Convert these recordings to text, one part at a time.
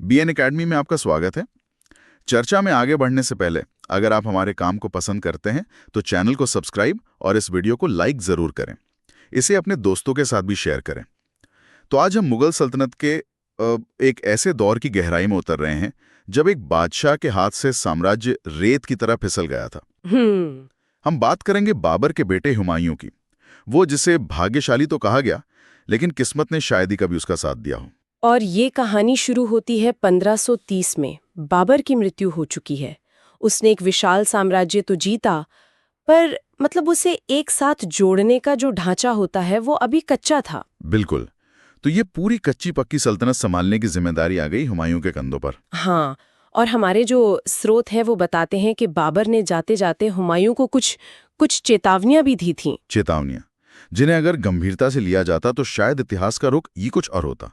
BN academy में आपका स्वागत है। चर्चा में आगे बढ़ने से पहले अगर आप हमारे काम को पसंद करते हैं तो चैनल को सब्सक्राइब और इस वीडियो को लाइक जरूर करें। इसे अपने दोस्तों के साथ भी शेयर करें। तो आज हम मुगल सल्तनत के एक ऐसे दौर की गहराई में उतर रहे हैं जब एक बादशाह के हाथ से साम्राज्य रेत की तरह फिसल गया था। हम बात करेंगे बाबर के बेटे हुमायूं की, वो जिसे भाग्यशाली तो कहा गया लेकिन किस्मत ने शायद ही कभी उसका साथ दिया हो। और ये कहानी शुरू होती है 1530 में। बाबर की मृत्यु हो चुकी है। उसने एक विशाल साम्राज्य तो जीता, पर उसे एक साथ जोड़ने का जो ढांचा होता है वो अभी कच्चा था। बिल्कुल। तो ये पूरी कच्ची पक्की सल्तनत संभालने की जिम्मेदारी आ गई हुमायूं के कंधों पर। हाँ, और हमारे जो स्रोत हैं वो बताते हैं कि बाबर ने जाते जाते हुमायूं को कुछ चेतावनियां भी दी थीं। चेतावनियां जिन्हें अगर गंभीरता से लिया जाता तो शायद इतिहास का रुख ये कुछ और होता।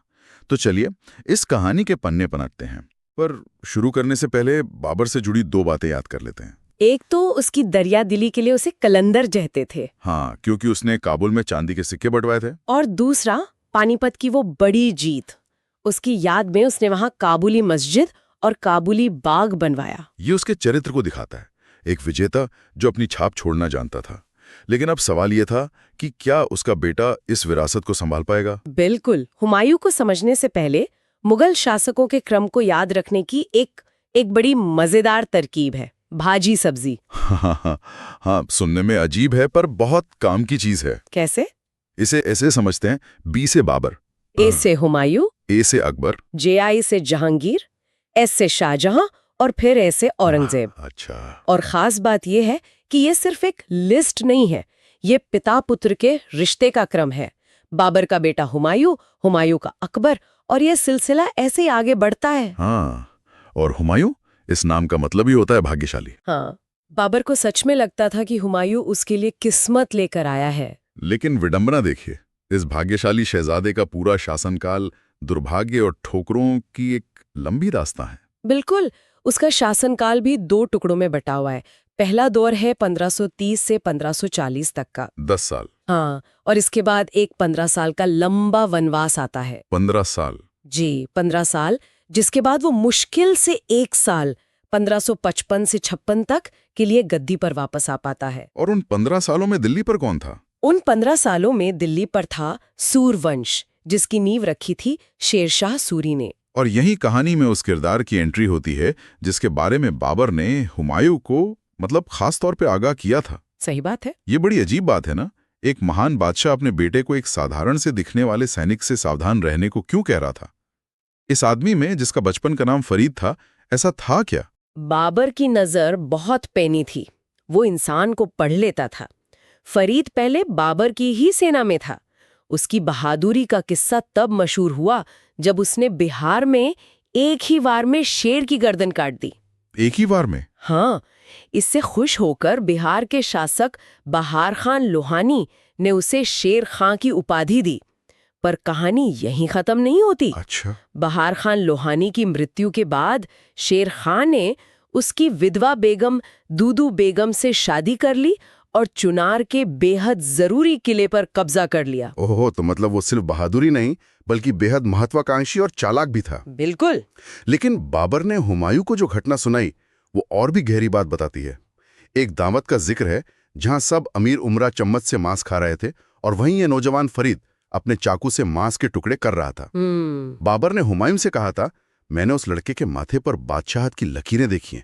तो चलिए इस कहानी के पन्ने पलटते हैं, पर शुरू करने से पहले बाबर से जुड़ी दो बातें याद कर लेते हैं। एक तो उसकी दरिया दिली के लिए उसे कलंदर कहते थे। हाँ, क्योंकि उसने काबुल में चांदी के सिक्के बंटवाए थे। और दूसरा पानीपत की वो बड़ी जीत। उसकी याद में उसने वहां काबुली मस्जिद और काबुली बाग बनवाया। ये उसके चरित्र को दिखाता है, एक विजेता जो अपनी छाप छोड़ना जानता था। लेकिन अब सवाल यह था कि क्या उसका बेटा इस विरासत को संभाल पाएगा। बिल्कुल। हुमायूं को समझने से पहले मुगल शासकों के क्रम को याद रखने की एक बड़ी मजेदार तरकीब है, भाजी सब्जी। हाँ, सुनने में अजीब है पर बहुत काम की चीज है। कैसे? इसे ऐसे समझते हैं, बी से बाबर, ए से हुमायूं, ए से अकबर, JI से जहांगीर, S से शाहजहां और फिर ए से औरंगजेब। अच्छा। और खास बात यह है कि ये सिर्फ एक लिस्ट नहीं है, ये पिता पुत्र के रिश्ते का क्रम है। बाबर का बेटा हुमायूं, हुमायूं का अकबर, और ये सिलसिला ऐसे ही आगे बढ़ता है। हाँ, और हुमायूं इस नाम का मतलब ही होता है भाग्यशाली। हाँ, बाबर को सच में लगता था कि हुमायूं उसके लिए किस्मत लेकर आया है। लेकिन विडंबना देखिए, इस भाग्यशाली शहजादे का पूरा शासनकाल दुर्भाग्य और ठोकरों की एक लंबी दास्तां है। बिल्कुल। उसका शासनकाल भी 2 टुकड़ों में बटा हुआ है। पहला दौर है 1530 से 1540 तक का, 10 साल। हाँ, और इसके बाद एक 15 साल का लंबा वनवास आता है। 15 साल? जी, 15 साल, जिसके बाद वो मुश्किल से 1 साल 1555 से 56 तक के लिए गद्दी पर वापस आ पाता है। और उन 15 सालों में दिल्ली पर कौन था? उन 15 सालों में दिल्ली पर था सूरवंश, जिसकी नींव रखी थी शेरशाह सूरी ने। और यही कहानी में उस किरदार की एंट्री होती है जिसके बारे में बाबर ने हुमायूं को खास तौर पे आगाह किया था। सही बात है। ये बड़ी अजीब बात है ना, एक महान बादशाह अपने बेटे को एक साधारण से दिखने वाले सैनिक से सावधान रहने को क्यों कह रहा था? इस आदमी में जिसका बचपन का नाम फरीद था, ऐसा था क्या? बाबर की नजर बहुत पैनी थी, वो इंसान को पढ़ लेता था। फरीद पहले बाबर की ही सेना में था। उसकी बहादुरी का किस्सा तब मशहूर हुआ जब उसने बिहार में एक ही वार में शेर की गर्दन काट दी। एक ही वार में? हाँ, इससे खुश होकर बिहार के शासक बहार खान लोहानी ने उसे शेर खां की उपाधि दी। पर कहानी यहीं खत्म नहीं होती। अच्छा। बहार खान लोहानी की मृत्यु के बाद शेर खां ने उसकी विधवा बेगम दूदू बेगम से शादी कर ली और चुनार के बेहद जरूरी किले पर कब्जा कर लिया। ओहो, तो वो सिर्फ बहादुरी नहीं बल्कि बेहद महत्वाकांक्षी और चालाक भी था। बिल्कुल। लेकिन बाबर ने हुमायूं को जो घटना सुनाई वो और भी गहरी बात बताती है। एक दावत का जिक्र है जहां सब अमीर उमरा चम्मच से मांस खा रहे थे और वहीं ये नौजवान फरीद अपने चाकू से मांस के टुकड़े कर रहा था। बाबर ने हुमायूं से कहा था, मैंने उस लड़के के माथे पर बादशाहत की लकीरें देखी हैं।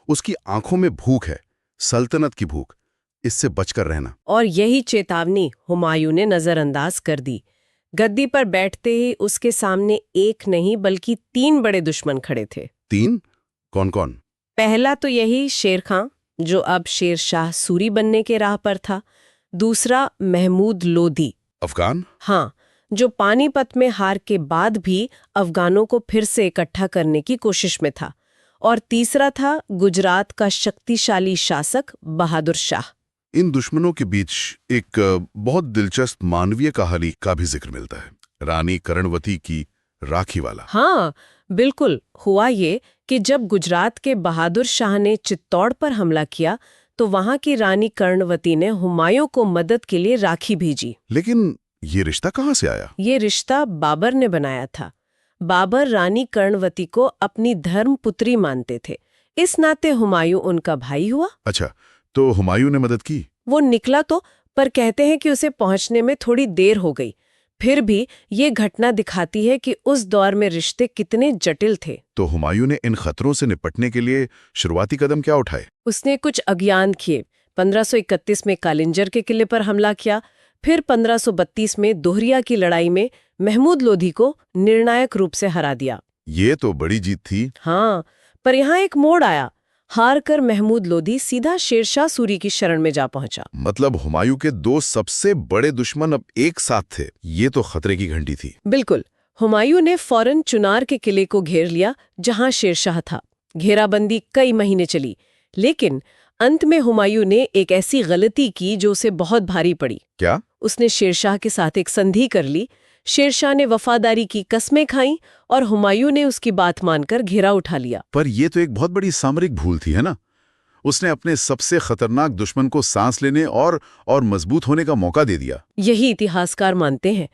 उसकी आंखों में भूख है, सल्तनत की भूख। इससे बचकर रहना। और यही चेतावनी हुमायूं ने नजरअंदाज कर दी। गद्दी पर बैठते ही उसके सामने एक नहीं बल्कि 3 बड़े दुश्मन खड़े थे। 3? कौन कौन? पहला तो यही शेर खां, जो अब शेरशाह सूरी बनने के राह पर था। दूसरा महमूद लोधी, अफगान? हाँ, जो पानीपत में हार के बाद भी अफगानों को फिर से इकट्ठा करने की कोशिश में था। और तीसरा था गुजरात का शक्तिशाली शासक बहादुर शाह। इन दुश्मनों के बीच एक बहुत दिलचस्प मानवीय कहानी का भी जिक्र मिलता है, रानी कर्णवती की राखी वाला। हाँ, बिल्कुल। हुआ ये कि जब गुजरात के बहादुर शाह ने चित्तौड़ पर हमला किया तो वहां की रानी कर्णवती ने हुमायूं को मदद के लिए राखी भेजी। लेकिन ये रिश्ता कहाँ से आया? ये रिश्ता बाबर ने बनाया था। बाबर रानी कर्णवती को अपनी धर्मपुत्री मानते थे। इस नाते हुमायूं उनका भाई हुआ। अच्छा, तो हुमायूं ने मदद की? वो निकला तो, पर कहते हैं कि उसे पहुंचने में थोड़ी देर हो गई। फिर भी ये घटना दिखाती है कि उस दौर में रिश्ते कितने जटिल थे। तो हुमायूं ने इन खतरों से निपटने के लिए शुरुआती कदम क्या उठाए? उसने कुछ अज्ञान किए। 1531 में कालिंजर के किले पर हमला किया। फिर 1532 में दोहरिया की लड़ाई में महमूद लोधी को निर्णायक रूप से हरा दिया। ये तो बड़ी जीत थी। हाँ, पर यहाँ एक मोड़ आया। हार कर महमूद लोधी सीधा शेरशाह सूरी की शरण में जा पहुंचा। मतलब हुमायूं के दो सबसे बड़े दुश्मन अब एक साथ थे। ये तो खतरे की घंटी थी। बिल्कुल। हुमायूं ने फौरन चुनार के किले को घेर लिया, जहां शेरशाह था। घेराबंदी कई महीने चली, लेकिन अंत में हुमायूं ने एक ऐसी गलती की जो उसे बहुत भारी पड़ी। क्या? उसने शेरशाह के साथ एक संधि कर ली। शेरशाह ने वफादारी की कस्में खाईं और हुमायूं ने उसकी बात मानकर घेरा उठा लिया। पर यह तो एक बहुत बड़ी सामरिक भूल थी, है ना? उसने अपने सबसे खतरनाक दुश्मन को सांस लेने और मजबूत होने का मौका दे दिया। यही इतिहासकार मानते हैं।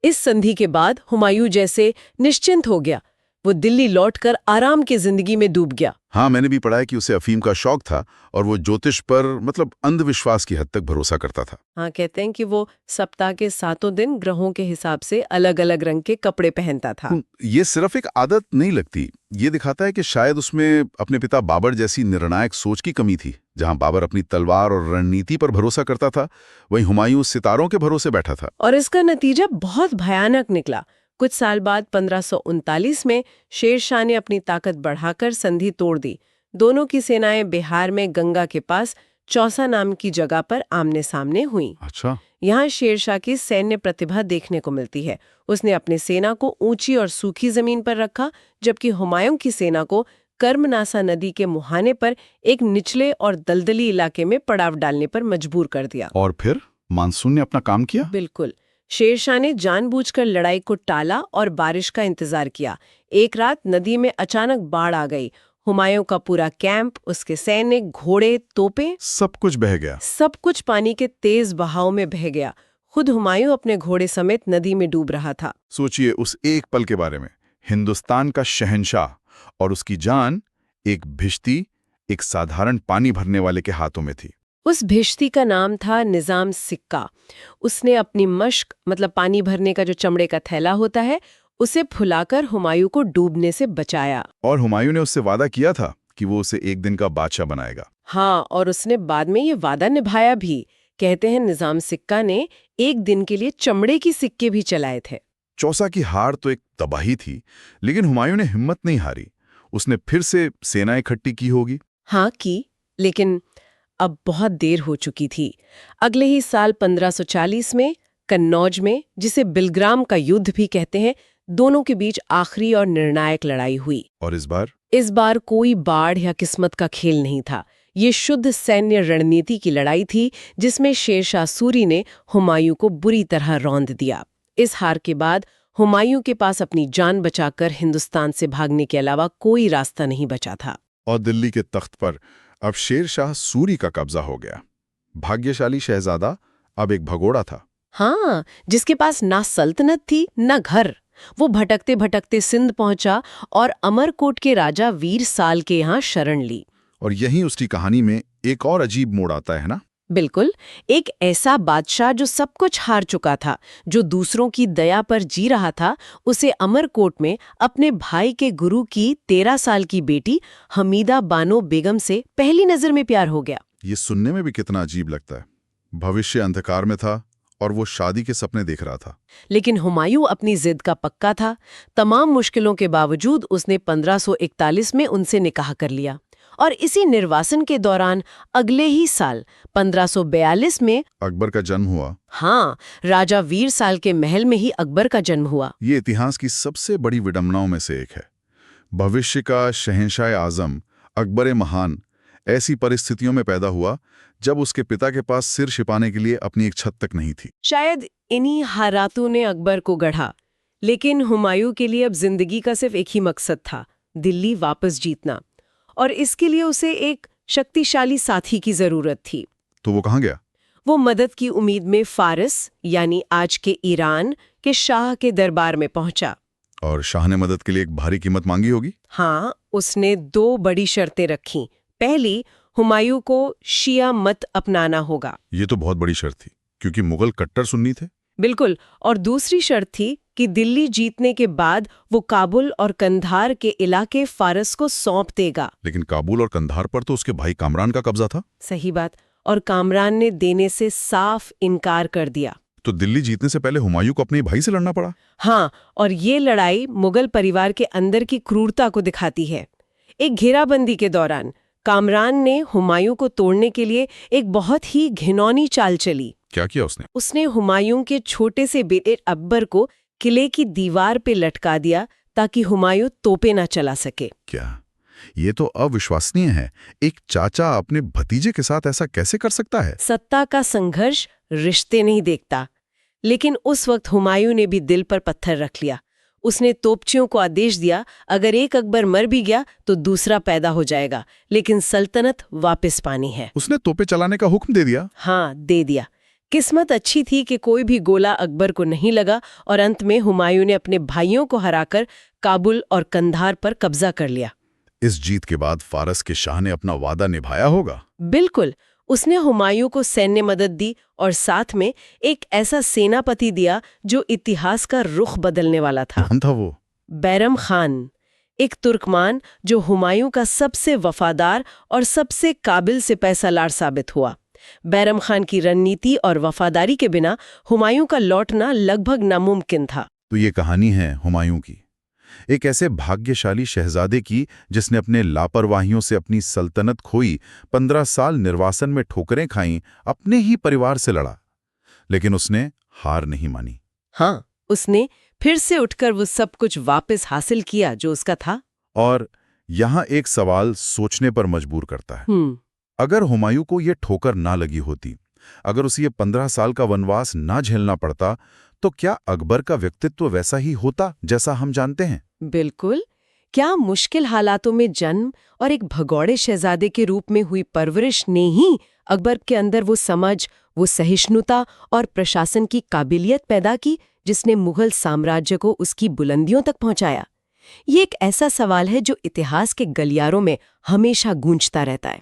इस संधि के बाद हुमायूं जैसे निश्चिंत हो गया। वो दिल्ली लौटकर आराम की जिंदगी में डूब गया। हाँ, मैंने भी पढ़ा है कि उसे अफीम का शौक था और वो ज्योतिष पर मतलब अंधविश्वास की हद तक भरोसा करता था। हाँ, कहते हैं कि वो सप्ताह के 7 दिन ग्रहों के हिसाब से अलग अलग रंग के कपड़े पहनता था। ये सिर्फ एक आदत नहीं लगती, ये दिखाता है कि शायद उसमें अपने पिता बाबर जैसी निर्णायक सोच की कमी थी। जहां बाबर अपनी तलवार और रणनीति पर भरोसा करता था, वहीं हुमायूं सितारों के भरोसे बैठा था। और इसका नतीजा बहुत भयानक निकला। कुछ साल बाद 1539 में शेरशाह ने अपनी ताकत बढ़ाकर संधि तोड़ दी। दोनों की सेनाएं बिहार में गंगा के पास चौसा नाम की जगह पर आमने सामने हुईं। अच्छा। यहाँ शेरशाह की सैन्य प्रतिभा देखने को मिलती है। उसने अपनी सेना को ऊंची और सूखी जमीन पर रखा, जबकि हुमायूं की सेना को कर्मनासा नदी के मुहाने पर एक निचले और दलदली इलाके में पड़ाव डालने पर मजबूर कर दिया। और फिर मानसून ने अपना काम किया। बिल्कुल। शेरशाह ने जानबूझकर लड़ाई को टाला और बारिश का इंतजार किया। एक रात नदी में अचानक बाढ़ आ गई। हुमायूं का पूरा कैंप, उसके सैनिक, घोड़े, तोपें, सब कुछ बह गया। सब कुछ पानी के तेज बहाव में बह गया। खुद हुमायूं अपने घोड़े समेत नदी में डूब रहा था। सोचिए उस एक पल के बारे में। हिंदुस्तान का शहंशाह और उसकी जान एक भिश्ती, एक साधारण पानी भरने वाले के हाथों में थी। उस भिश्ती का नाम था निजाम सिक्का। उसने अपनी मश्क, मतलब पानी भरने का जो चमड़े का थैला होता है, उसे फुलाकर हुमायूं को डूबने से बचाया। और हुमायूं ने उससे वादा किया था कि वो उसे एक दिन का बादशाह बनाएगा। हाँ, और उसने बाद में ये वादा निभाया भी। कहते हैं निजाम सिक्का ने एक दिन के लिए चमड़े की सिक्के भी चलाए थे। चौसा की हार तो एक तबाही थी, लेकिन हुमायूं ने हिम्मत नहीं हारी। उसने फिर से सेना इकट्ठी की होगी। हाँ की, लेकिन अब बहुत देर हो चुकी थी। अगले ही साल 1540 में कन्नौज में, जिसे बिलग्राम का युद्ध भी कहते हैं, दोनों के बीच आखिरी और निर्णायक लड़ाई हुई। और इस बार कोई बाढ़ या किस्मत का खेल नहीं था। ये शुद्ध सैन्य रणनीति की लड़ाई थी, जिसमें शेरशाह सूरी ने हुमायूं को बुरी तरह रौंद दिया। इस हार के बाद हुमायूं के पास अपनी जान बचाकर हिंदुस्तान से भागने के अलावा कोई रास्ता नहीं बचा था। और दिल्ली के तख्त पर अब शेरशाह सूरी का कब्जा हो गया। भाग्यशाली शहजादा अब एक भगोड़ा था। हाँ, जिसके पास ना सल्तनत थी ना घर। वो भटकते भटकते सिंध पहुंचा और अमरकोट के राजा वीर साल के यहाँ शरण ली। और यहीं उसकी कहानी में एक और अजीब मोड़ आता है ना? बिल्कुल। एक ऐसा बादशाह जो सब कुछ हार चुका था, जो दूसरों की दया पर जी रहा था, उसे अमरकोट में अपने भाई के गुरु की 13 साल की बेटी हमीदा बानो बेगम से पहली नजर में प्यार हो गया। ये सुनने में भी कितना अजीब लगता है। भविष्य अंधकार में था और वो शादी के सपने देख रहा था। लेकिन हुमायूं अपनी जिद का पक्का था। तमाम मुश्किलों के बावजूद उसने 1541 में उनसे निकाह कर लिया। और इसी निर्वासन के दौरान अगले ही साल 1542 में अकबर का जन्म हुआ। हाँ, राजा वीर साल के महल में ही अकबर का जन्म हुआ। ये इतिहास की सबसे बड़ी विडंबनाओं में से एक है। भविष्य का शहंशाह आजम अकबर महान ऐसी परिस्थितियों में पैदा हुआ जब उसके पिता के पास सिर छिपाने के लिए अपनी एक छत तक नहीं थी। शायद इन्हीं हालातों ने अकबर को गढ़ा। लेकिन हुमायूं के लिए अब जिंदगी का सिर्फ एक ही मकसद था, दिल्ली वापस जीतना। और इसके लिए उसे एक शक्तिशाली साथी की जरूरत थी। तो वो कहाँ गया? वो मदद की उम्मीद में फारस, यानी आज के ईरान के शाह के दरबार में पहुंचा। और शाह ने मदद के लिए एक भारी कीमत मांगी होगी। हाँ, उसने 2 बड़ी शर्तें रखीं। पहली, हुमायूं को शिया मत अपनाना होगा। ये तो बहुत बड़ी शर्त थी, क्योंकि मुगल कट्टर सुन्नी थे। बिल्कुल। और दूसरी शर्त थी कि दिल्ली जीतने के बाद वो काबुल और कंधार के इलाके फारस को सौंप देगा। लेकिन काबुल और कंधार पर तो उसके भाई कामरान का कब्जा था। सही बात। और कामरान ने देने से साफ इनकार कर दिया। तो दिल्ली जीतने से पहले हुमायूं को अपने भाई से लड़ना पड़ा। हाँ, और ये लड़ाई मुगल परिवार के अंदर की क्रूरता को दिखाती है। एक घेराबंदी के दौरान कामरान ने हुमायूं को तोड़ने के लिए एक बहुत ही घिनौनी चाल चली। क्या किया उसने? उसने हुमायूं के छोटे से बेटे अकबर को किले की दीवार पे लटका दिया ताकि हुमायूं तोपें न चला सके। क्या? ये तो अविश्वसनीय है। एक चाचा अपने भतीजे के साथ ऐसा कैसे कर सकता है? सत्ता का संघर्ष रिश्ते नहीं देखता। लेकिन उस वक्त हुमायूं ने भी दिल पर पत्थर रख लिया। उसने तोपचियों को आदेश दिया, अगर एक अकबर मर भी गया तो दूसरा पैदा हो जाएगा, लेकिन सल्तनत वापस पानी है। उसने तोपे चलाने का हुक्म दे दिया। हाँ, दे दिया। किस्मत अच्छी थी कि कोई भी गोला अकबर को नहीं लगा और अंत में हुमायूं ने अपने भाइयों को हराकर काबुल और कंधार पर कब्जा कर लिया। इस जीत के बाद फारस के शाह ने अपना वादा निभाया होगा। बिल्कुल। उसने हुमायूं को सैन्य मदद दी और साथ में एक ऐसा सेनापति दिया जो इतिहास का रुख बदलने वाला था। कौन था वो? बैरम खान, एक तुर्कमान जो हुमायूं का सबसे वफादार और सबसे काबिल सिपह सालार साबित हुआ। बैरम खान की रणनीति और वफादारी के बिना हुमायूं का लौटना लगभग नामुमकिन था। तो ये कहानी है हुमायूं की, एक ऐसे भाग्यशाली शहजादे की जिसने अपने लापरवाहियों से अपनी सल्तनत खोई, 15 साल निर्वासन में ठोकरें खाईं, अपने ही परिवार से लड़ा, लेकिन उसने हार नहीं मानी। हाँ, उसने फिर से उठकर वो सब कुछ वापस हासिल किया जो उसका था। और यहाँ एक सवाल सोचने पर मजबूर करता है। अगर हुमायूं को ये ठोकर ना लगी होती, अगर उसे ये 15 साल का वनवास ना झेलना पड़ता, तो क्या अकबर का व्यक्तित्व वैसा ही होता जैसा हम जानते हैं? बिल्कुल। क्या मुश्किल हालातों में जन्म और एक भगौड़े शहजादे के रूप में हुई परवरिश ने ही अकबर के अंदर वो समझ, वो सहिष्णुता और प्रशासन की काबिलियत पैदा की जिसने मुगल साम्राज्य को उसकी बुलंदियों तक पहुंचाया? ये एक ऐसा सवाल है जो इतिहास के गलियारों में हमेशा गूंजता रहता है।